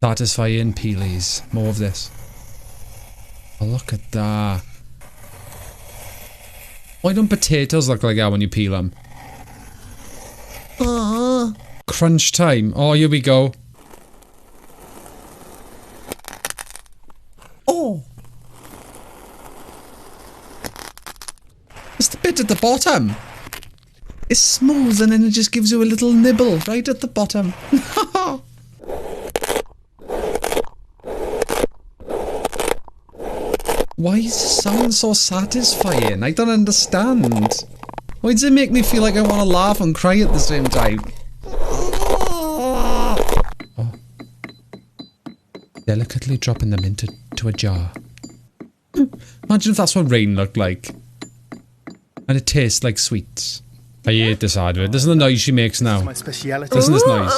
Satisfying peelies. More of this. Oh, look at that. Why don't potatoes look like that when you peel them? Crunch time. Oh, here we go. Oh. It's the bit at the bottom. It's smooth and then it just gives you a little nibble right at the bottom. Why does it sound so satisfying? I don't understand. Why does it make me feel like I want to laugh and cry at the same time? Oh. Delicately dropping them into a jar. Imagine if that's what rain looked like. And it tastes like sweets. I hate this advert. Listen to the noise she makes now. My speciality. Listen to this noise.